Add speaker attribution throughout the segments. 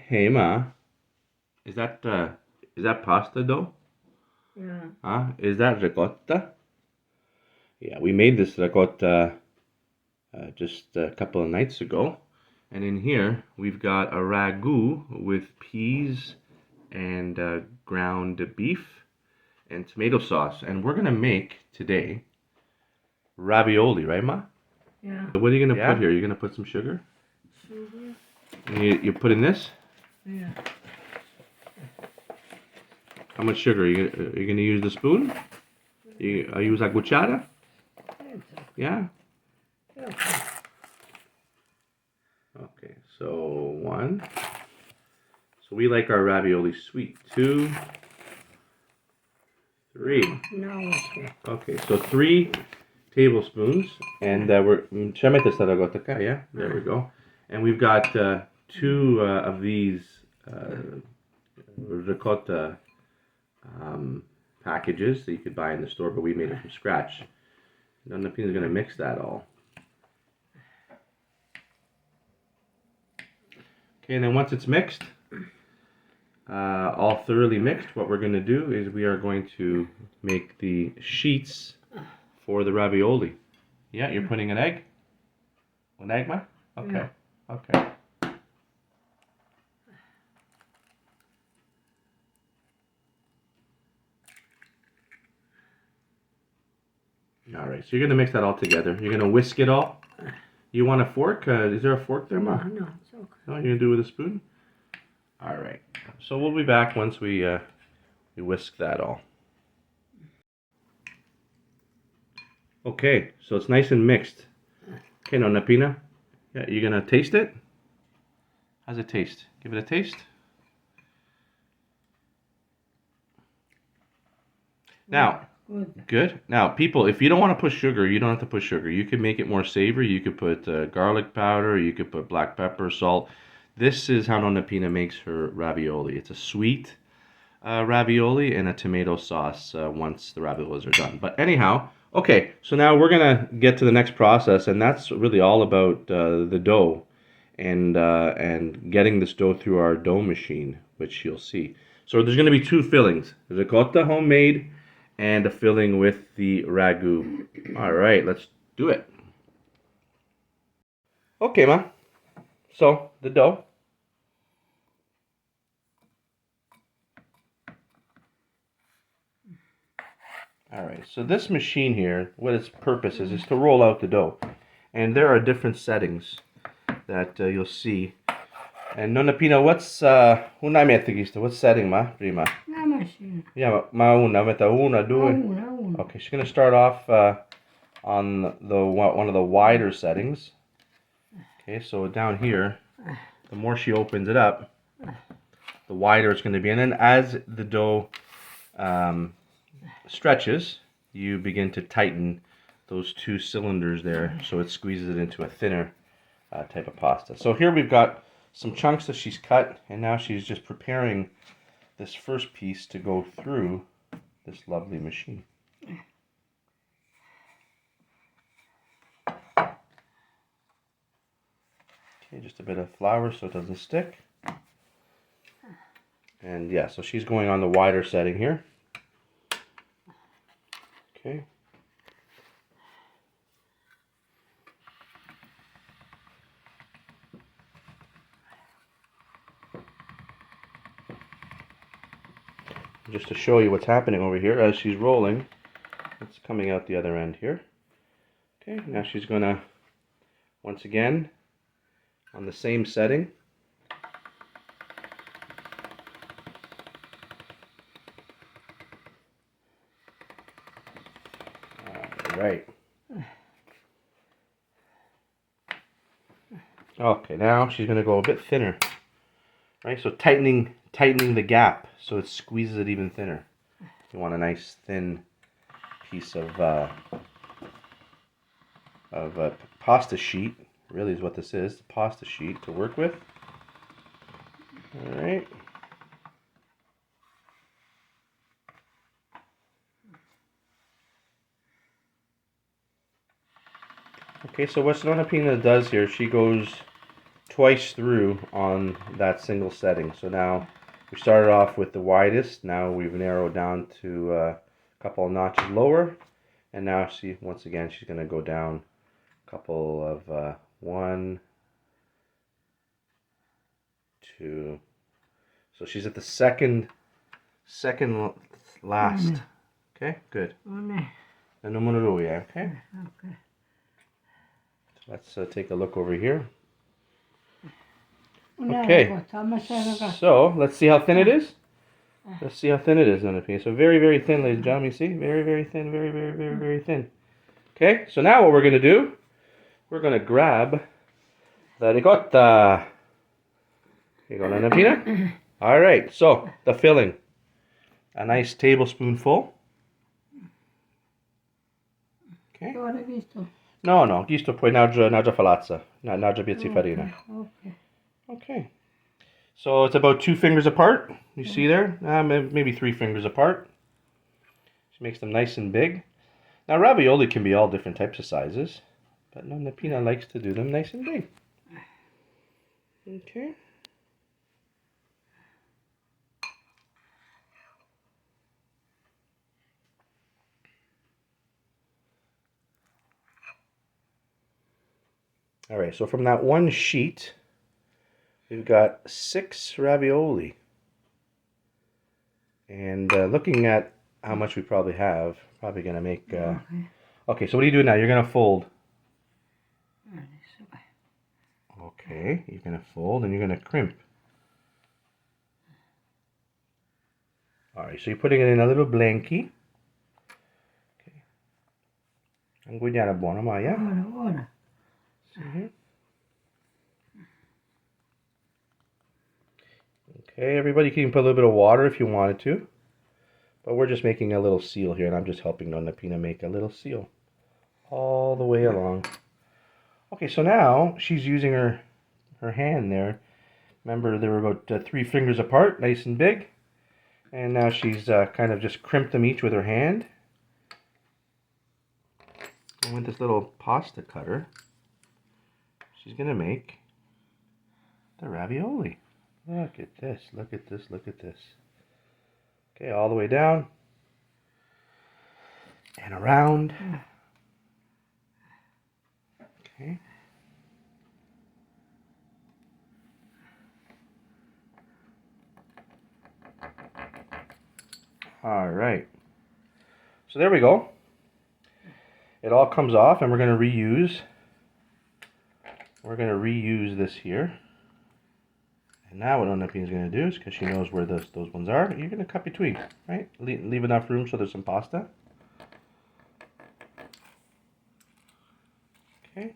Speaker 1: Hey Ma, is that pasta dough?
Speaker 2: Yeah.
Speaker 1: Huh? Is that ricotta? Yeah, we made this ricotta just a couple of nights ago. And in here we've got a ragu with peas and ground beef and tomato sauce. And we're gonna make today ravioli, right, Ma?
Speaker 2: Yeah.
Speaker 1: What are you gonna put here? You're gonna put some sugar?
Speaker 2: Sugar.
Speaker 1: And you put in this?
Speaker 2: Yeah.
Speaker 1: How much sugar? Are you gonna use the spoon? You use a cuchara? Yeah?
Speaker 2: Okay.
Speaker 1: Okay, so 1. So we like our ravioli sweet. 2, 3.
Speaker 2: Now okay.
Speaker 1: Okay, so 3 tablespoons, and we're yeah. There we go. And we've got 2 of these ricotta packages that you could buy in the store, but we made it from scratch. And then Pina's gonna mix that all. Okay, and then once it's mixed, all thoroughly mixed, what we're going to do is we are going to make the sheets for the ravioli. Yeah, you're putting an egg? An egg, Ma? Okay,
Speaker 2: Yeah.
Speaker 1: okay. All right, so you're going to mix that all together. You're going to whisk it all. You want a fork? Is there a fork there, Ma?
Speaker 2: No, it's okay.
Speaker 1: No, you're going to do it with a spoon? All right. So we'll be back once we whisk that all. Okay, so it's nice and mixed. Okay, now Napina, yeah, you're going to taste it? How's it taste? Give it a taste. Now, good. Now, people, if you don't want to put sugar, you don't have to put sugar. You can make it more savory. You could put garlic powder. You could put black pepper, salt. This is how Nonna Pina makes her ravioli. It's a sweet ravioli and a tomato sauce once the raviolis are done. But anyhow, okay, so now we're going to get to the next process, and that's really all about the dough and getting this dough through our dough machine, which you'll see. So there's going to be 2 fillings, ricotta homemade and a filling with the ragu. All right, let's do it. Okay, Ma. So the dough. All right, so this machine here, what its purpose is to roll out the dough. And there are different settings that you'll see. And Nonna Pina, what setting, Ma? Prima?
Speaker 2: La machine.
Speaker 1: Yeah, ma una, meta una, due.
Speaker 2: Una.
Speaker 1: Okay, she's going to start off on one of the wider settings. Okay, so down here, the more she opens it up, the wider it's going to be. And then as the dough stretches, you begin to tighten those 2 cylinders there so it squeezes it into a thinner type of pasta. So here we've got some chunks that she's cut, and now she's just preparing this first piece to go through this lovely machine. Okay, just a bit of flour so it doesn't stick. And yeah, so she's going on the wider setting here. Okay. Just to show you what's happening over here as she's rolling, it's coming out the other end here. Okay, now she's gonna, once again, on the same setting, all right. Okay, now she's gonna go a bit thinner, right? So tightening the gap so it squeezes it even thinner. You want a nice thin piece of pasta sheet. Really is what this is, the pasta sheet to work with. All right. Okay, so what Nonna Pina does here, she goes twice through on that single setting. So now we started off with the widest. Now we've narrowed down to a couple of notches lower. And now see, once again, she's going to go down a couple of 1, 2. So she's at the second last. Okay, good. The numero 2, yeah, okay?
Speaker 2: Okay.
Speaker 1: Let's take a look over here.
Speaker 2: Una
Speaker 1: Okay.
Speaker 2: ricotta, ma c'è ricotta.
Speaker 1: So, let's see how thin it is. Let's see how thin it is on the piece. So very, very thin, ladies and gentlemen. You see? Very, very thin, very, very, very, very thin. Okay, so now what we're going to do, we're going to grab the ricotta. Here you go, Nana Pina. All right, so the filling. A nice tablespoonful. Okay.
Speaker 2: Ora visto?
Speaker 1: No, questo poi naggia falazza, naggia pezzi farina.
Speaker 2: Okay.
Speaker 1: Okay. So it's about 2 fingers apart. You see there? Maybe 3 fingers apart. She makes them nice and big. Now ravioli can be all different types of sizes, but Nonna Pina likes to do them nice and big. Okay. All right, so from that one sheet, we've got 6 ravioli. And looking at how much we probably have, probably going to make... Okay, so what do you do now? You're going to fold. Okay, you're going to fold and you're going to crimp. All right, so you're putting it in a little blankie. Okay. Ang guiana buona, Maya.
Speaker 2: Ora.
Speaker 1: Okay, everybody can put a little bit of water if you wanted to. But we're just making a little seal here, and I'm just helping Nonna Pina make a little seal. All the way along. Okay, so now she's using her hand there. Remember, they were about 3 fingers apart, nice and big. And now she's kind of just crimped them each with her hand. And with this little pasta cutter, she's going to make the ravioli. Look at this, look at this, look at this. Okay, all the way down. And around. Okay. All right. So there we go. It all comes off, and we're going to reuse. We're going to reuse this here. And now what Nonna Pina is going to do is, because she knows where those ones are, you're going to cut between, right? Leave enough room so there's some pasta. Okay.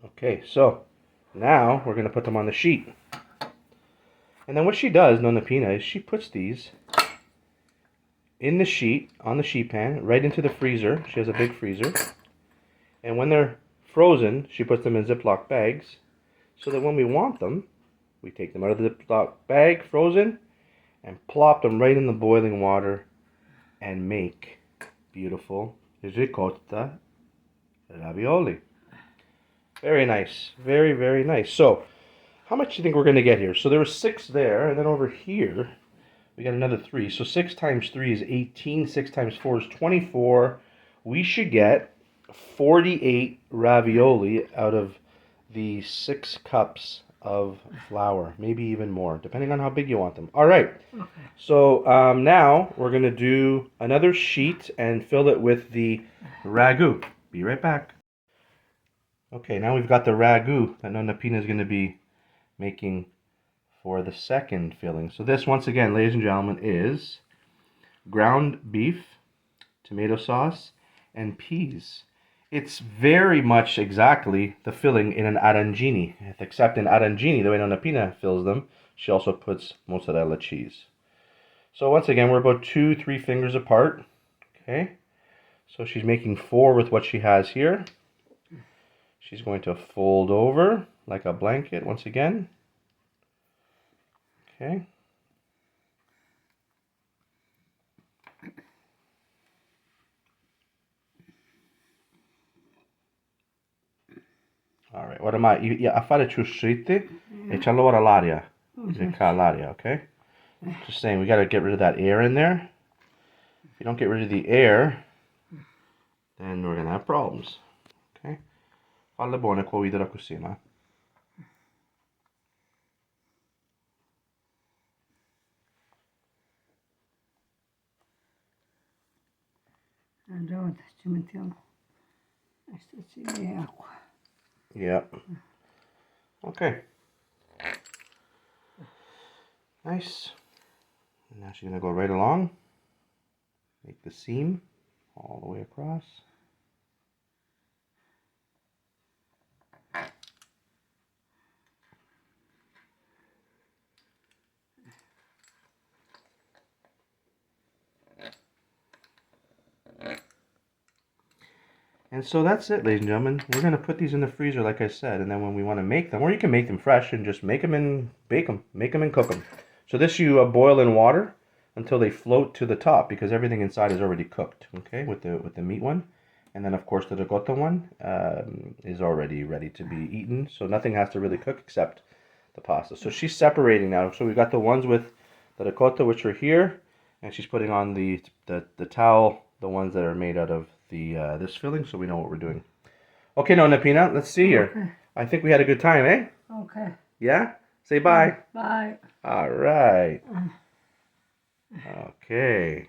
Speaker 1: Okay, so now we're going to put them on the sheet. And then what she does, Nonna Pina, is she puts these in the sheet, on the sheet pan, right into the freezer. She has a big freezer. And when they're frozen, she puts them in Ziploc bags so that when we want them, we take them out of the Ziploc bag, frozen, and plop them right in the boiling water and make beautiful ricotta ravioli. Very nice. Very, very nice. So, how much do you think we're going to get here? So there were 6 there, and then over here, we got another 3. So 6 times 3 is 18. 6 times 4 is 24. We should get 48 ravioli out of the 6 cups of flour. Maybe even more, depending on how big you want them. All right. Okay. So now we're going to do another sheet and fill it with the ragu. Be right back. Okay, now we've got the ragu that Nonna Pina is going to be making for the second filling. So this, once again, ladies and gentlemen, is ground beef, tomato sauce, and peas. It's very much exactly the filling in an arancini, except in arancini, the way Nonna Pina fills them, she also puts mozzarella cheese. So once again, we're about 2-3 fingers apart. Okay, so she's making 4 with what she has here. She's going to fold over like a blanket once again. Okay. All right, what am I? A fare ciuscitti e c'è allora l'aria. L'aria, okay? Just saying, we got to get rid of that air in there. If you don't get rid of the air, then we're going to have problems. Okay? Falle buone con video da cucina.
Speaker 2: Allora ci mettiamo a stazione di acqua.
Speaker 1: Yep. Okay. Nice. And now she's going to go right along. Make the seam all the way across. And so that's it, ladies and gentlemen. We're going to put these in the freezer, like I said, and then when we want to make them, or you can make them fresh and just make them and bake them, make them and cook them. So this you boil in water until they float to the top, because everything inside is already cooked, okay, with the meat one. And then, of course, the ricotta one is already ready to be eaten, so nothing has to really cook except the pasta. So she's separating now. So we've got the ones with the ricotta, which are here, and she's putting on the towel, the ones that are made out of the this filling, so we know what we're doing. Okay, Nonna Pina, let's see here.
Speaker 2: Okay.
Speaker 1: I think we had a good time, eh?
Speaker 2: Okay.
Speaker 1: Yeah? Say bye.
Speaker 2: Bye.
Speaker 1: All right. Okay.